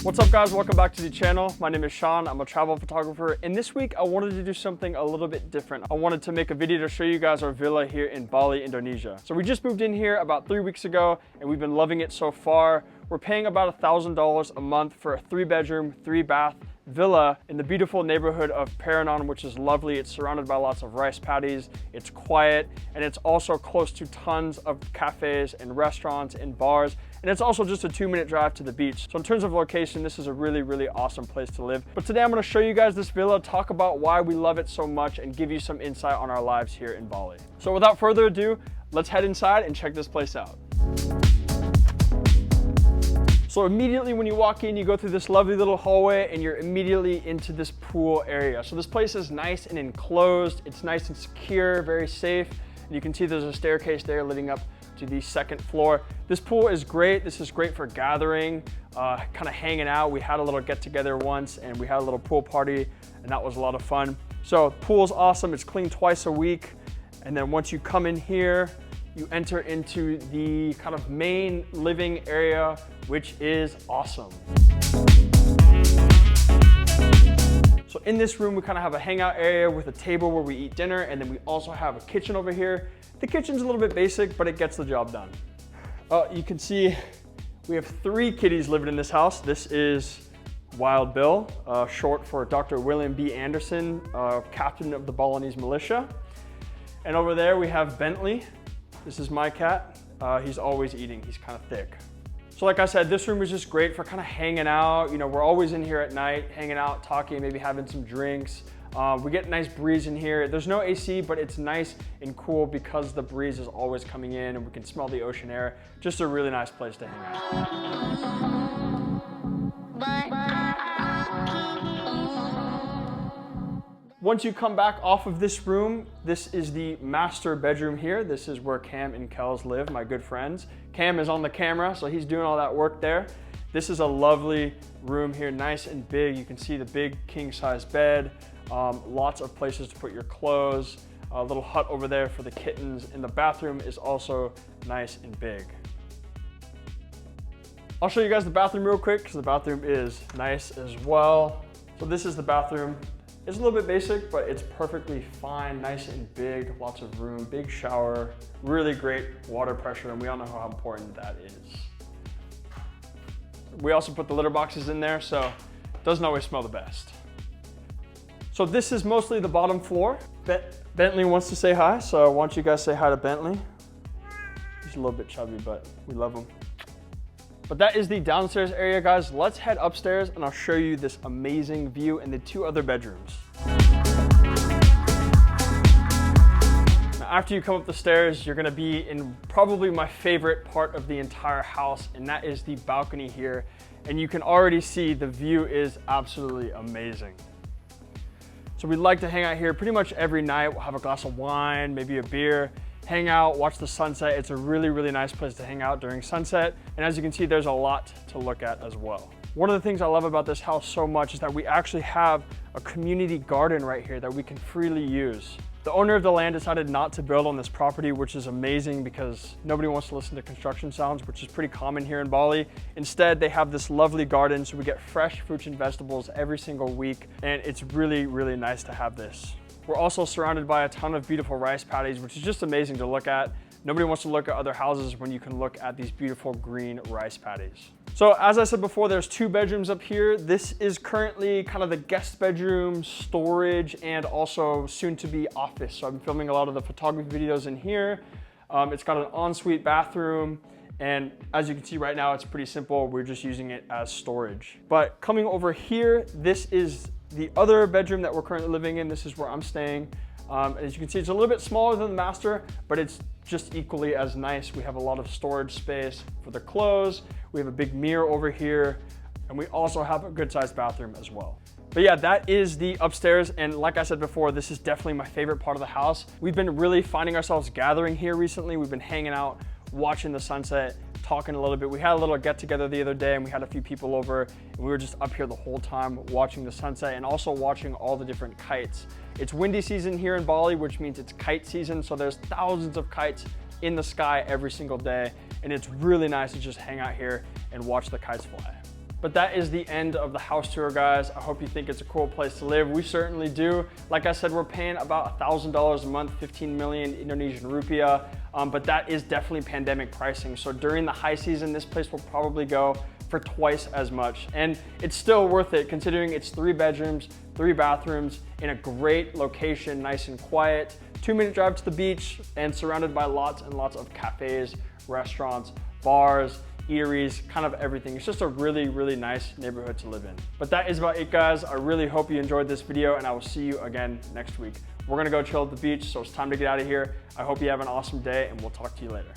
What's up guys, welcome back to the channel. My name is Sean, I'm a travel photographer, and this week I wanted to do something a little bit different. I wanted to make a video to show you guys our villa here in Bali, Indonesia. So we just moved in here about 3 weeks ago and we've been loving it so far. We're paying about $1,000 a month for a 3-bedroom, 3-bath villa in the beautiful neighborhood of Paranon, which is lovely. It's surrounded by lots of rice paddies, it's quiet, and it's also close to tons of cafes and restaurants and bars. And it's also just a 2-minute drive to the beach. So in terms of location, this is a really awesome place to live. But today I'm gonna show you guys this villa, talk about why we love it so much, and give you some insight on our lives here in Bali. So without further ado, let's head inside and check this place out. So immediately when you walk in, you go through this lovely little hallway and you're immediately into this pool area. So this place is nice and enclosed. It's nice and secure, very safe. And you can see there's a staircase there leading up to the 2nd floor. This pool is great. This is great for gathering, kind of hanging out. We had a little get together once and we had a little pool party and that was a lot of fun. So pool's awesome. It's cleaned twice a week. And then once you come in here, you enter into the kind of main living area, which is awesome. So in this room, we kind of have a hangout area with a table where we eat dinner, and then we also have a kitchen over here. The kitchen's a little bit basic, but it gets the job done. You can see we have 3 kitties living in this house. This is Wild Bill, short for Dr. William B. Anderson, captain of the Balinese militia. And over there we have Bentley. This is my cat. He's always eating, he's kind of thick. So like I said, this room is just great for kind of hanging out. You know, we're always in here at night, hanging out, talking, maybe having some drinks. We get a nice breeze in here. There's no AC, but it's nice and cool because the breeze is always coming in and we can smell the ocean air. Just a really nice place to hang out. Once you come back off of this room, this is the master bedroom here. This is where Cam and Kels live, my good friends. Cam is on the camera, so he's doing all that work there. This is a lovely room here, nice and big. You can see the big king-size bed, lots of places to put your clothes, a little hut over there for the kittens, and the bathroom is also nice and big. I'll show you guys the bathroom real quick because the bathroom is nice as well. So this is the bathroom. It's a little bit basic, but it's perfectly fine, nice and big, lots of room, big shower, really great water pressure, and we all know how important that is. We also put the litter boxes in there, so it doesn't always smell the best. So this is mostly the bottom floor. Bentley wants to say hi, so why don't you guys say hi to Bentley? He's a little bit chubby, but we love him. But that is the downstairs area, guys. Let's head upstairs and I'll show you this amazing view in the 2 other bedrooms. Now, after you come up the stairs, you're gonna be in probably my favorite part of the entire house, and that is the balcony here. And you can already see the view is absolutely amazing. So we like to hang out here pretty much every night. We'll have a glass of wine, maybe a beer, hang out, watch the sunset. It's a really nice place to hang out during sunset. And as you can see, there's a lot to look at as well. One of the things I love about this house so much is that we actually have a community garden right here that we can freely use. The owner of the land decided not to build on this property, which is amazing because nobody wants to listen to construction sounds, which is pretty common here in Bali. Instead, they have this lovely garden, so we get fresh fruits and vegetables every single week. And it's really nice to have this. We're also surrounded by a ton of beautiful rice paddies, which is just amazing to look at. Nobody wants to look at other houses when you can look at these beautiful green rice paddies. So as I said before, there's 2 bedrooms up here. This is currently kind of the guest bedroom, storage, and also soon to be office. So I'm filming a lot of the photography videos in here. It's got an ensuite bathroom. And as you can see right now, it's pretty simple. We're just using it as storage. But coming over here, this is the other bedroom that we're currently living in. This is where I'm staying. As you can see, it's a little bit smaller than the master, but it's just equally as nice. We have a lot of storage space for the clothes. We have a big mirror over here, and we also have a good sized bathroom as well. But yeah, that is the upstairs. And like I said before, this is definitely my favorite part of the house. We've been really finding ourselves gathering here recently. We've been hanging out, watching the sunset, talking a little bit. We had a little get together the other day and we had a few people over and we were just up here the whole time watching the sunset and also watching all the different kites. It's windy season here in Bali, which means it's kite season. So there's thousands of kites in the sky every single day. And it's really nice to just hang out here and watch the kites fly. But that is the end of the house tour, guys. I hope you think it's a cool place to live. We certainly do. Like I said, we're paying about $1,000 a month, 15 million Indonesian rupiah, but that is definitely pandemic pricing. So during the high season, this place will probably go for twice as much. And it's still worth it considering it's 3 bedrooms, 3 bathrooms in a great location, nice and quiet, 2-minute drive to the beach, and surrounded by lots and lots of cafes, restaurants, bars, eateries, kind of everything. It's just a really, really nice neighborhood to live in. But that is about it, guys. I really hope you enjoyed this video, and I will see you again next week. We're gonna go chill at the beach, so it's time to get out of here. I hope you have an awesome day, and we'll talk to you later.